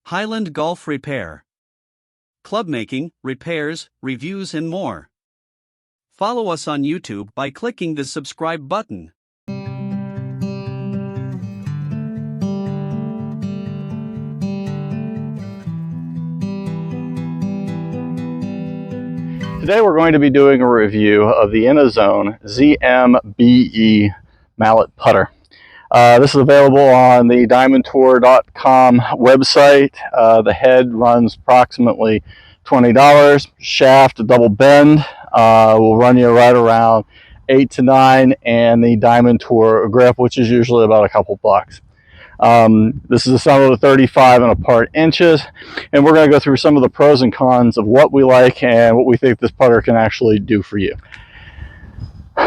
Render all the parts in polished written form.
Highland Golf Repair. Club making, repairs, reviews and more. Follow us on YouTube by clicking the subscribe button. Today we're going to be doing a review of the Inazone ZMBE mallet putter. This is available on the Diamondtour.com website. The head runs approximately $20. Shaft, a double bend, will run you right around 8 to 9, and the Diamondtour grip, which is usually about a couple bucks. This is assembled at 35 and a part inches, and we're going to go through some of the pros and cons of what we like and what we think this putter can actually do for you.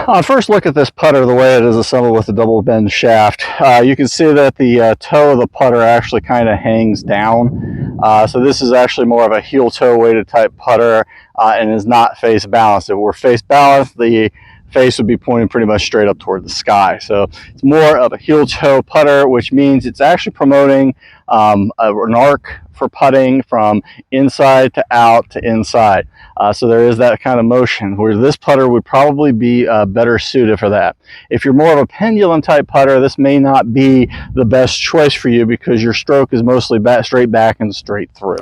On first look at this putter, the way it is assembled with the double bend shaft, you can see that the toe of the putter actually kind of hangs down. So this is actually more of a heel toe weighted type putter and is not face balanced. If we're face balanced, the face would be pointing pretty much straight up toward the sky. So it's more of a heel toe putter, which means it's actually promoting an arc for putting from inside to out to inside. So there is that kind of motion, where this putter would probably be better suited for that. If you're more of a pendulum type putter, this may not be the best choice for you because your stroke is mostly straight back and straight through.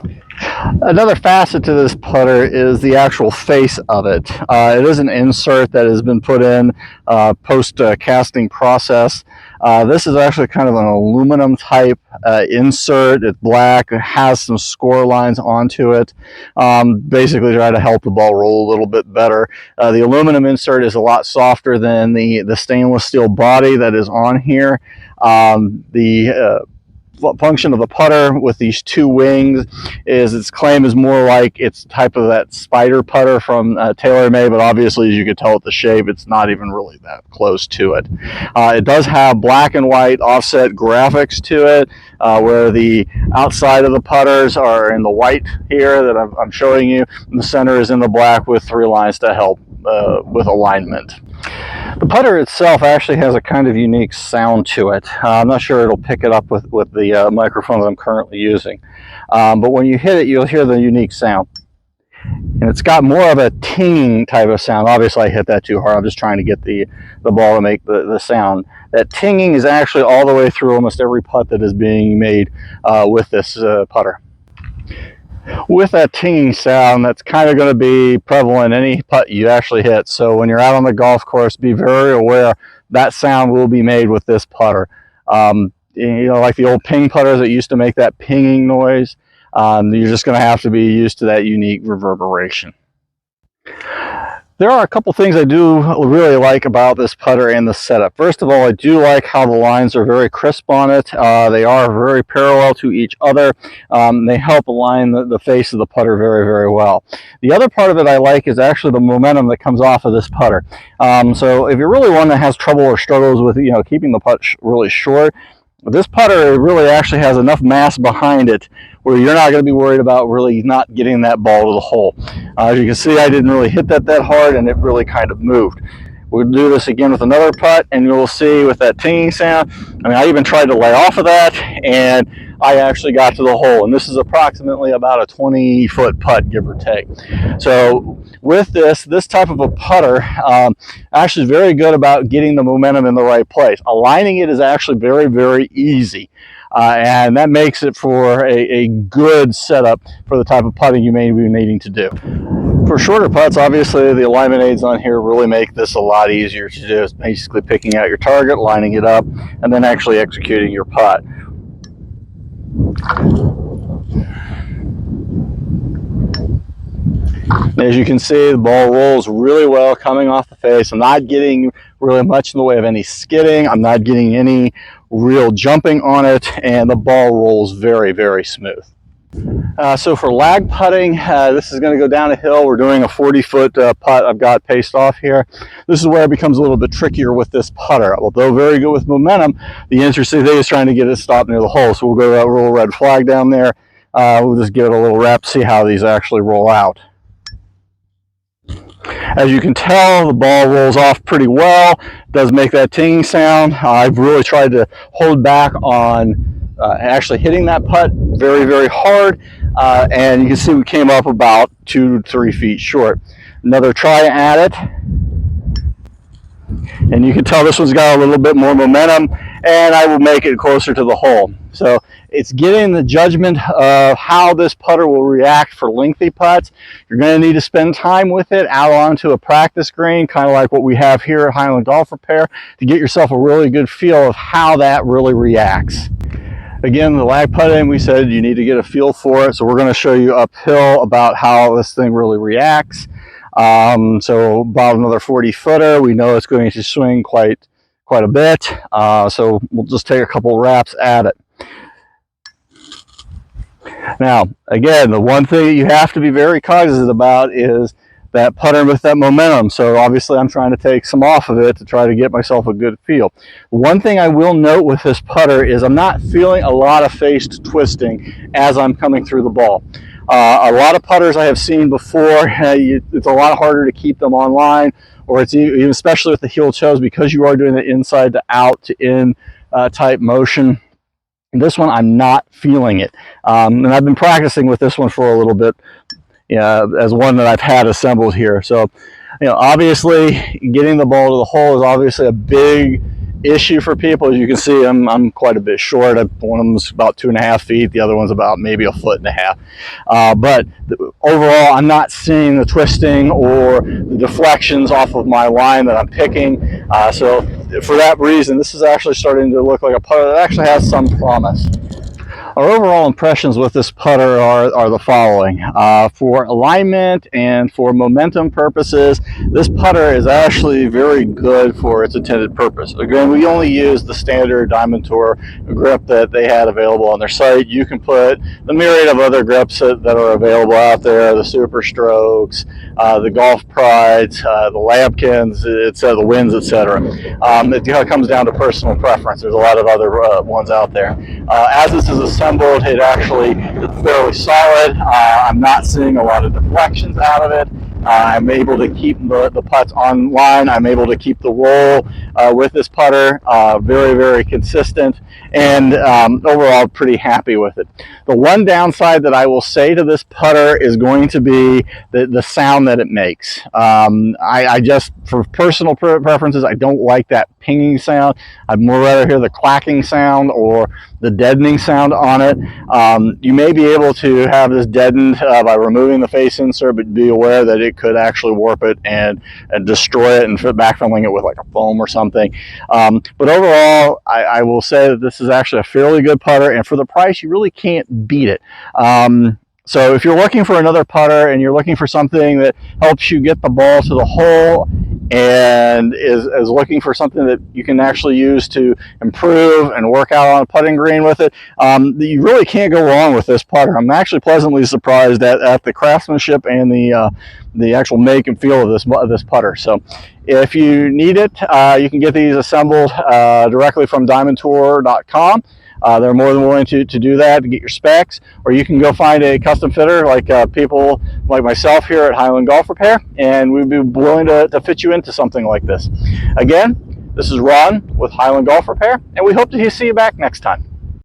Another facet to this putter is the actual face of it. It is an insert that has been put in post casting process. This is actually kind of an aluminum type insert. It's black, it has some score lines onto it, basically try to help the ball roll a little bit better. The aluminum insert is a lot softer than the stainless steel body that is on here. The function of the putter with these two wings is, its claim is more like it's type of that spider putter from TaylorMade, but obviously as you can tell at the shape, it's not even really that close to it. It does have black and white offset graphics to it, where the outside of the putters are in the white here that I'm showing you, and the center is in the black with 3 lines to help with alignment. The putter itself actually has a kind of unique sound to it. I'm not sure it'll pick it up with the microphone that I'm currently using. But when you hit it, you'll hear the unique sound. And it's got more of a tinging type of sound. Obviously, I hit that too hard. I'm just trying to get the ball to make the sound. That tinging is actually all the way through almost every putt that is being made with this putter. With that tinging sound, that's kind of going to be prevalent in any putt you actually hit. So when you're out on the golf course, be very aware that sound will be made with this putter. You know, like the old ping putters that used to make that pinging noise, you're just going to have to be used to that unique reverberation. There are a couple things I do really like about this putter and the setup. First of all, I do like how the lines are very crisp on it. They are very parallel to each other. They help align the face of the putter very, very well. The other part of it I like is actually the momentum that comes off of this putter. So if you're really one that has trouble or struggles with, you know, keeping the putt really short, this putter really actually has enough mass behind it where you're not going to be worried about really not getting that ball to the hole. As you can see, I didn't really hit that hard, and it really kind of moved. We'll do this again with another putt, and you'll see with that tinging sound, I mean, I even tried to lay off of that, and I actually got to the hole. And this is approximately about a 20-foot putt, give or take. So with this type of a putter, actually is very good about getting the momentum in the right place. Aligning it is actually very, very easy. And that makes it for a good setup for the type of putting you may be needing to do. For shorter putts, obviously the alignment aids on here really make this a lot easier to do. It's basically picking out your target, lining it up, and then actually executing your putt. As you can see, the ball rolls really well coming off the face. I'm not getting really much in the way of any skidding. I'm not getting any real jumping on it, and the ball rolls very, very smooth. So for lag putting, this is going to go down a hill. We're doing a 40-foot putt I've got paced off here. This is where it becomes a little bit trickier with this putter. Although very good with momentum, the interesting thing is trying to get it stopped near the hole. So we'll go to that little red flag down there. We'll just give it a little rep, see how these actually roll out. As you can tell, the ball rolls off pretty well. It does make that tinging sound. I've really tried to hold back on actually hitting that putt very, very hard. And you can see we came up about 2 to 3 feet short. Another try at it. And you can tell this one's got a little bit more momentum, and I will make it closer to the hole. So it's getting the judgment of how this putter will react for lengthy putts. You're going to need to spend time with it out onto a practice green, kind of like what we have here at Highland Golf Repair, to get yourself a really good feel of how that really reacts. Again, the lag putting, we said you need to get a feel for it, so we're going to show you uphill about how this thing really reacts. So about another 40 footer, we know it's going to swing quite a bit, so we'll just take a couple wraps at it. Now, again, the one thing you have to be very cognizant about is that putter with that momentum. So obviously I'm trying to take some off of it to try to get myself a good feel. One thing I will note with this putter is I'm not feeling a lot of face twisting as I'm coming through the ball. A lot of putters I have seen before, it's a lot harder to keep them online, or it's even especially with the heel toes, because you are doing the inside to out to in type motion. And this one, I'm not feeling it. And I've been practicing with this one for a little bit, as one that I've had assembled here. So, obviously getting the ball to the hole is obviously a big issue for people. As you can see, I'm quite a bit short. One of them's about 2.5 feet. The other one's about maybe 1.5 feet. But overall, I'm not seeing the twisting or the deflections off of my line that I'm picking. So for that reason, this is actually starting to look like a putter that actually has some promise. Our overall impressions with this putter are the following. For alignment and for momentum purposes, this putter is actually very good for its intended purpose. Again, we only use the standard Diamondtour grip that they had available on their site. You can put the myriad of other grips that are available out there, the Super Strokes, the Golf Prides, the Lambkins, the Winds, etc. It comes down to personal preference. There's a lot of other ones out there. As this is assembled, it actually is fairly solid. I'm not seeing a lot of deflections out of it. I'm able to keep the putts on line. I'm able to keep the roll with this putter very, very consistent, and overall pretty happy with it. The one downside that I will say to this putter is going to be the sound that it makes. I just, for personal preferences, I don't like that pinging sound. I'd more rather hear the clacking sound or the deadening sound on it. You may be able to have this deadened by removing the face insert, but be aware that it could actually warp it and destroy it and backfilling it with like a foam or something. But overall, I will say that this is actually a fairly good putter, and for the price, you really can't beat it. So if you're looking for another putter and you're looking for something that helps you get the ball to the hole and is looking for something that you can actually use to improve and work out on a putting green with it, you really can't go wrong with this putter. I'm actually pleasantly surprised at the craftsmanship and the actual make and feel of this putter. So if you need it, you can get these assembled directly from Diamondtour.com. They're more than willing to do that, to get your specs, or you can go find a custom fitter like people like myself here at Highland Golf Repair, and we'd be willing to fit you into something like this. Again, this is Ron with Highland Golf Repair, and we hope to see you back next time.